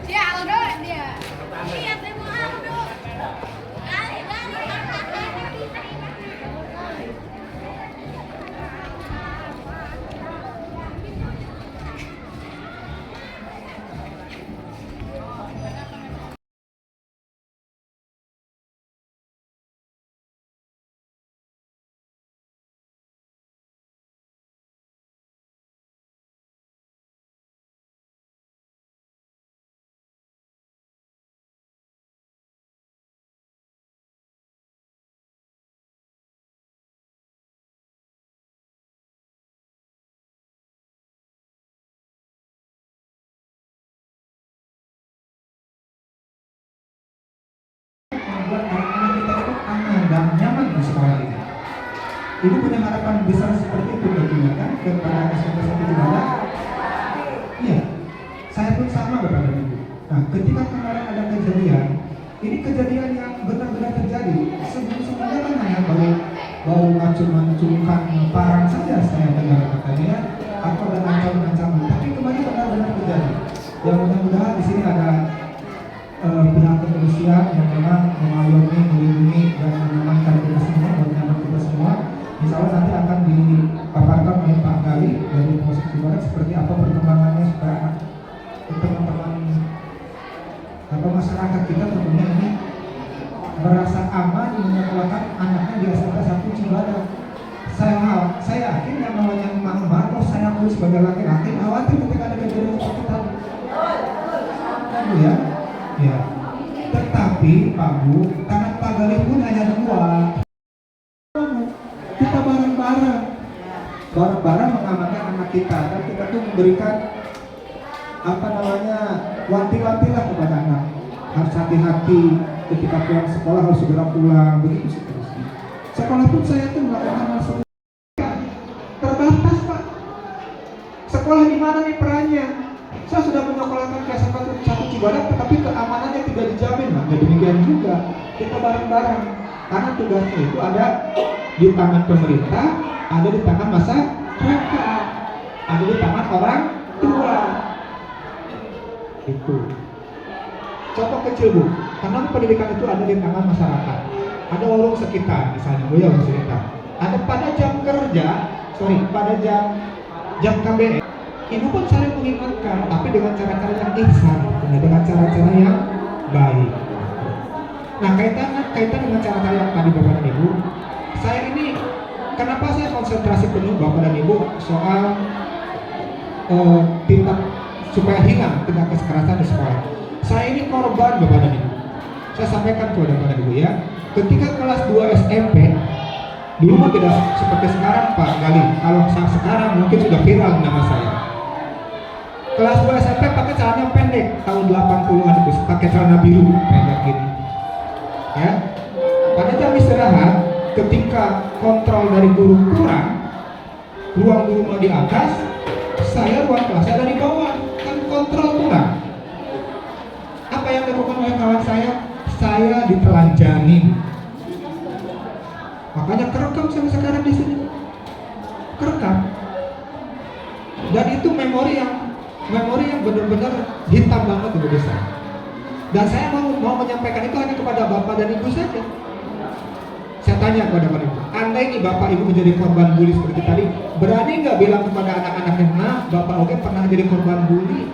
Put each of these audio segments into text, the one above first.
Dia Aldo dia. Iya, temu Aldo. Kali banget. Membuat anak-anak kita itu aman dan nyaman di sekolah ini. Ibu punya harapan besar seperti itu tentunya kan kepada SMP 1 Jemara. Iya, saya pun sama Bapak dan Ibu. Nah, ketika kemarin ada kejadian, ini kejadian yang benar-benar terjadi. Sebelum-sebelumnya kan hanya baru ngacung-ngacungkan parang saja saya dengar katanya, atau ada ancaman-ancaman. Tapi kemarin benar-benar terjadi. Yang mudah-mudahan di sini ada pihak kepolisian yang memang mengayomi, melindungi dan mengamankan kita semua, mengamankan kita semua. Insya Allah nanti akan dipaparkan oleh Pak Gali dari Polsek Cibadak seperti apa perkembangannya supaya teman-teman atau masyarakat kita tentunya ini merasa aman menyekolahkan anaknya di SMP 1 Cibadak. Saya yakin yang namanya mama atau saya pun sebagai laki-laki khawatir ketika ada kejadian seperti tadi. Ya. Ya, tetapi Pak Bu, karena Pak Gali pun hanya 2, kita bareng-bareng mengamankan anak kita dan kita tuh memberikan wanti-wanti lah kepada anak, harus hati-hati ketika pulang sekolah, harus segera pulang, begitu seterusnya. Sekolah pun saya tuh melakukan hal seperti terbatas Pak. Sekolah di mana nih perannya? Saya sudah menyekolahkan ke SMP 1 Cibadak, tetapi keamanannya tidak dijamin, Pak. Dan demikian juga kita bareng-bareng, karena tugasnya itu ada di tangan pemerintah, ada di tangan masyarakat, ada di tangan orang tua. Itu contoh kecil Bu, karena pendidikan itu ada di tangan masyarakat. Ada warung sekitar, misalnya, warung sekitar. Ada pada jam kerja, pada jam KBM. Ibu pun saling mengingatkan, tapi dengan cara-cara yang ihsan, dengan cara-cara yang baik. Nah, kaitan dengan cara-cara yang tadi Bapak dan Ibu, saya ini kenapa saya konsentrasi penuh Bapak dan Ibu soal tindak supaya hilang tindak kekerasan di sekolah. Saya ini korban Bapak dan Ibu. Saya sampaikan kepada Bapak dan Ibu ya, ketika kelas 2 SMP, dulu mah tidak seperti sekarang Pak Gali. Kalau sekarang mungkin sudah viral nama saya. Kelas 2 SMP pakai celana pendek tahun 80-an itu, pakai celana biru pendek gini. Ya. Pada jam istirahat, ketika kontrol dari guru kurang, ruang guru di atas, saya ruang kelasnya ada di bawah, kan kontrol kurang. Apa yang dilakukan oleh kawan saya? Saya ditelanjangin. Makanya kerekam sampai sekarang di sini. Kerekam. Dan itu memori yang benar-benar hitam banget di desa. Dan saya mau menyampaikan itu hanya kepada Bapak dan Ibu saja. Saya tanya kepada Bapak Ibu, andai ini Bapak Ibu menjadi korban bully seperti tadi, berani nggak bilang kepada anak-anaknya, nah Bapak Oke pernah jadi korban bully,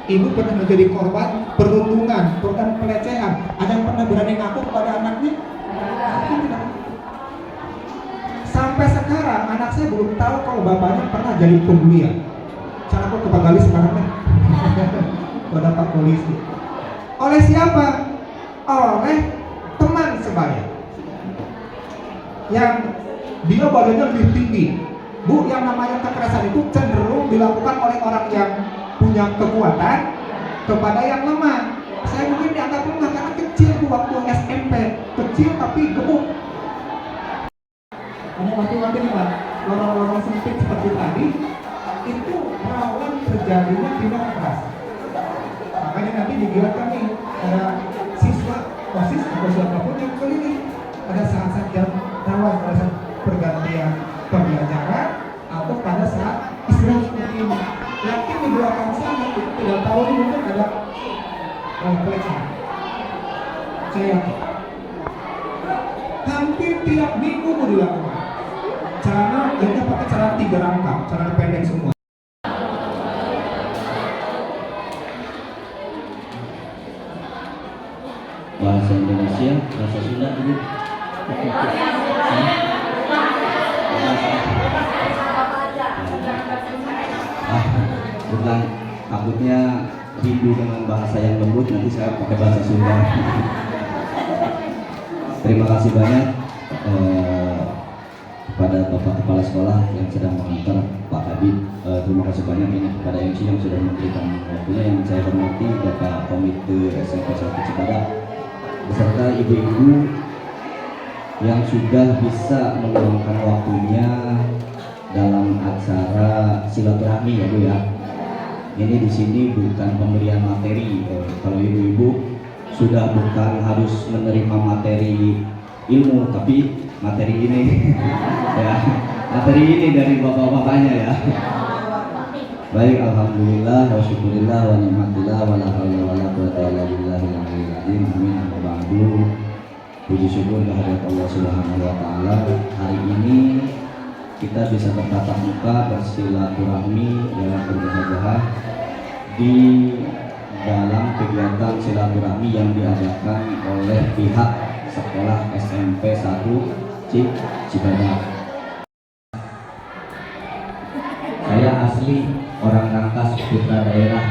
Ibu pernah menjadi korban perundungan, korban pelecehan, ada yang pernah berani ngaku kepada anaknya? Sampai sekarang anak saya belum tahu kalau bapaknya pernah jadi pembulian. Cara kok ke Pak Gali sekarang nih kepada Pak Polisi. Oleh siapa? Oleh teman sebaya yang dia badannya lebih tinggi, Bu, yang namanya kekerasan itu cenderung dilakukan oleh orang yang punya kekuatan kepada yang lemah. Saya mungkin dianggap lemah karena kecil Bu, waktu SMP, kecil tapi gemuk. Karena waktu-waktu lorong-lorong sempit seperti tadi, itu rawan terjadinya tindak kekerasan. Makanya nanti digiatkan nih, ada siswa, OSIS atau siapapun yang keliling. Pada saat-saat yang rawan, pada saat pergantian pembelajaran atau pada saat istirahat seperti ini. Yakin di belakang sana kita tidak tahu ini mungkin ada pelecehan. Saya yakin. Hampir tiap minggu mau dilakukan. Celana, kita pakai celana 3 rangka, celana pendek semua. Bahasa Indonesia, bahasa Sunda gitu. Bukan, takutnya Hindu dengan bahasa yang lembut, nanti saya pakai bahasa Sunda. Terima kasih banyak kepada Bapak Kepala Sekolah yang sedang mengantar Pak Kabid. Terima kasih banyak ini kepada MC yang sudah memberikan waktunya. Yang saya hormati Bapak Komite SMP 1 Cibadak beserta ibu-ibu yang sudah bisa meluangkan waktunya dalam acara silaturahmi ya Bu ya. Ini di sini bukan pemberian materi. Kalau ibu-ibu sudah bukan harus menerima materi ilmu, tapi materi ini ya, materi ini dari bapak-bapaknya ya. Baik, alhamdulillah wa syukurillah wa ni'matillah wa la haula wa la quwwata illa billahil aliyyil azim. Amin. Amma ba'du. Puji syukur kehadirat Allah Subhanahu wa taala. Hari ini kita bisa bertatap muka bersilaturahmi dalam berbahagia di dalam kegiatan silaturahmi yang diadakan oleh pihak sekolah SMP 1 Cibadak. Saya asli orang Rangkas, putra daerah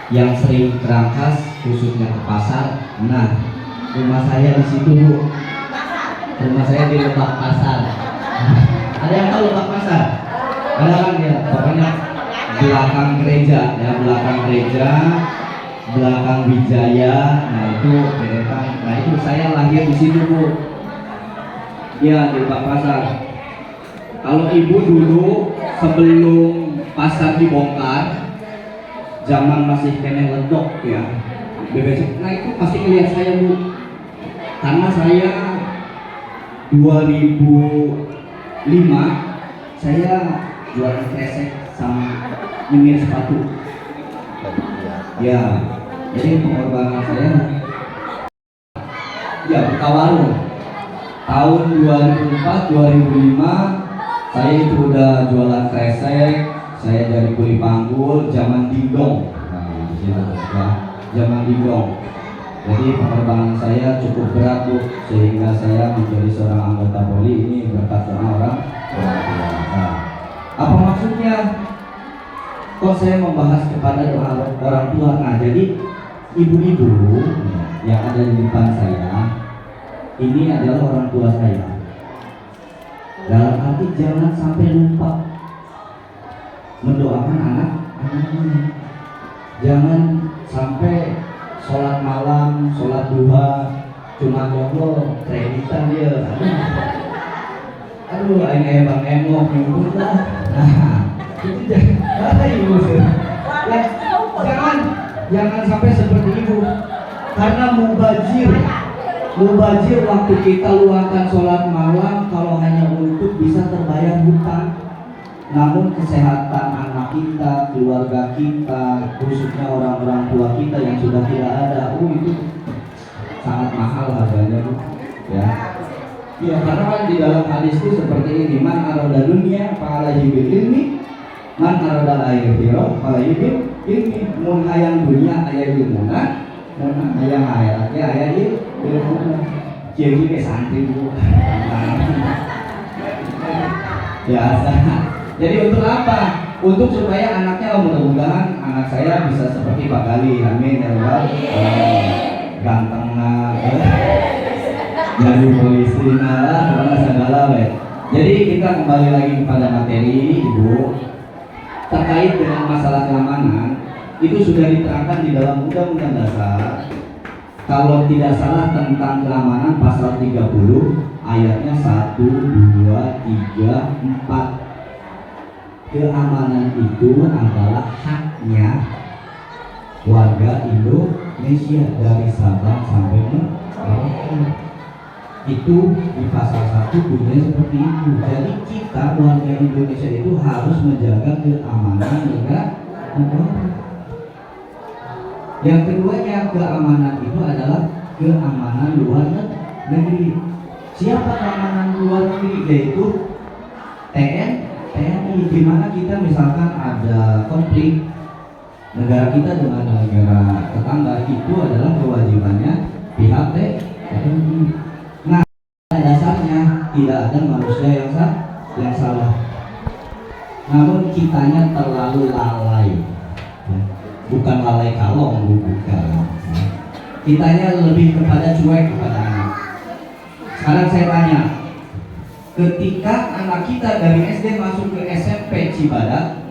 yang sering berangkas khususnya ke pasar. Nah, rumah saya di situ Bu. Rumah saya di Lebak Pasar. Ada yang tahu Lebak Pasar? Ada kan ya? Pokoknya belakang gereja ya, belakang gereja, belakang Wijaya. Nah itu deretan. Nah itu saya lahir di situ Bu. Ya di Lebak Pasar. Kalau ibu dulu sebelum pasar dibongkar, zaman masih kene ledok ya, BBC. Nah itu pasti ngeliat saya Bu, karena saya 2005 saya jualan kresek sama nyemir sepatu. Ya, jadi pengorbanan saya ya buka warung. Tahun 2004-2005 saya itu udah jualan kresek, saya dari kuli panggul, zaman dingdong. Nah, ya, zaman dingdong. Jadi penerbangan saya cukup berat Bu, sehingga saya menjadi seorang anggota Polri ini berkat doa orang tua. Apa maksudnya? Kok saya membahas kepada doa orang tua? Nah, jadi ibu-ibu yang ada di depan saya ini adalah orang tua saya. Dalam arti jangan sampai lupa mendoakan anak-anaknya. Jangan sampai sholat malam, sholat duha, cuma Allah kreditan dia. Aduh, ini bang emok nyumput lah. Nah, itu jangan sampai seperti itu, karena mubazir waktu kita luangkan sholat malam kalau hanya untuk bisa terbayar hutang. Namun kesehatan anak kita, keluarga kita, khususnya orang-orang tua kita yang sudah tidak ada, itu sangat mahal harganya Bu. Ya, ya karena kan di dalam hadis itu seperti ini, man aroda dunia fa'ala bil ilmi, man aroda akhirah fa'ala bil ilmi. Mun hayang dunia aya ilmuna, mun hayang akhirat aya ilmuna. Jadi kayak santri Bu. Biasa. Jadi untuk apa? Untuk supaya anaknya, mudah-mudahan anak saya bisa seperti Pak Gali, amin ya Allah. Ganteng nah, jadi polisi nah, karena segala weh. Jadi kita kembali lagi kepada materi, Ibu, terkait dengan masalah keamanan. Itu sudah diterangkan di dalam Undang-Undang Dasar. Kalau tidak salah tentang keamanan pasal 30 ayatnya 1, 2, 3, 4. Keamanan itu adalah haknya warga Indonesia dari Sabang sampai Merauke. Itu di pasal 1 bunyinya seperti itu. Jadi kita warga Indonesia itu harus menjaga keamanan negara. Yang keduanya, keamanan itu adalah keamanan luar negeri. Siapa keamanan luar negeri? Yaitu TNI. Di mana kita misalkan ada konflik negara kita dengan negara tetangga, itu adalah kewajibannya pihak TNI. Nah, dasarnya tidak ada manusia yang salah. Namun kitanya terlalu lalai. Bukan lalai kalong, bukan. Kitanya lebih kepada cuek kepada anak. Sekarang saya tanya, ketika anak kita dari SD masuk ke SMP Cibadak,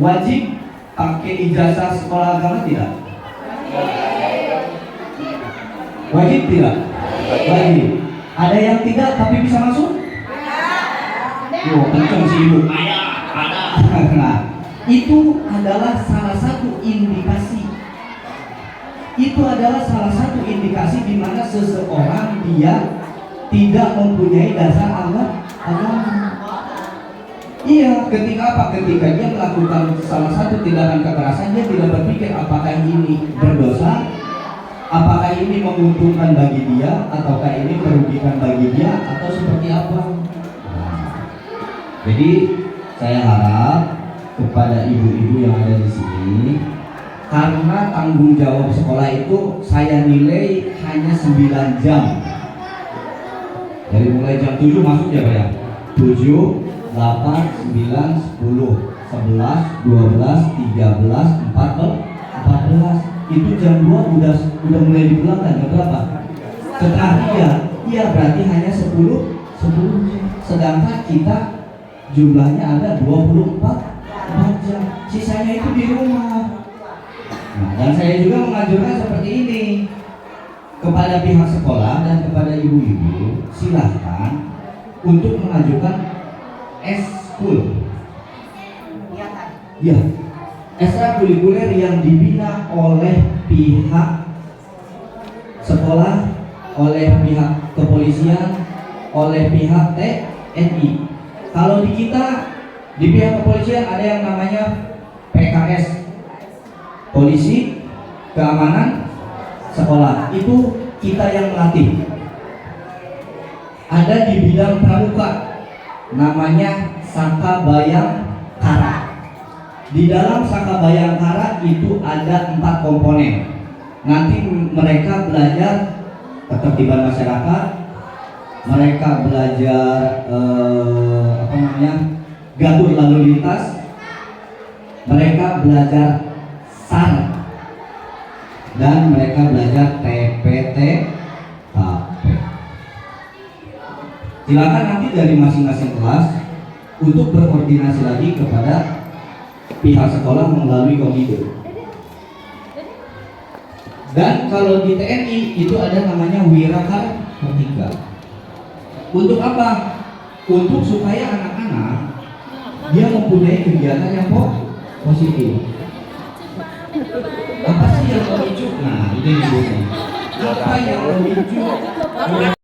wajib pakai ijazah sekolah agama tidak? Wajib tidak? Wajib. Ada yang tidak tapi bisa masuk? Oh, kenceng sih Ibu. Ada. Nah, itu adalah salah satu indikasi. Itu adalah salah satu indikasi di mana seseorang dia tidak mempunyai dasar agama. Iya, ketika apa? Ketika dia melakukan salah satu tindakan kekerasan, dia tidak berpikir apakah ini berdosa, apakah ini menguntungkan bagi dia, ataukah ini merugikan bagi dia, atau seperti apa. Jadi saya harap kepada ibu-ibu yang ada di sini, karena tanggung jawab sekolah itu saya nilai hanya 9 jam. Dari mulai jam 7 masuk ya Pak ya? 7, 8, 9, 10, 11, 12, 13, 14. Itu jam 2 udah mulai dipulangkan. Jam berapa? Setengah 3. Iya, berarti hanya 10 jam. Sedangkan kita jumlahnya ada 24 jam. Sisanya itu di rumah. Nah, dan saya juga menganjurkan seperti ini kepada pihak sekolah dan kepada ibu-ibu, silahkan untuk mengajukan eskul. Ya, ekstrakurikuler yang dibina oleh pihak sekolah, oleh pihak kepolisian, oleh pihak TNI. Kalau di kita, di pihak kepolisian ada yang namanya PKS, polisi keamanan sekolah. Itu kita yang melatih. Ada di bidang pramuka, namanya Saka Bayangkara. Di dalam Saka Bayangkara itu ada 4 komponen. Nanti mereka belajar ketertiban masyarakat, mereka belajar gatur lalu lintas, mereka belajar SAR, dan mereka belajar TPT-AP. Silakan nanti dari masing-masing kelas untuk berkoordinasi lagi kepada pihak sekolah melalui komite. Dan kalau di TNI itu ada namanya Wirakartika. Untuk apa? Untuk supaya anak-anak dia mempunyai kegiatan yang positif. Apa sih yang memicu? Nah, ini apa yang memicu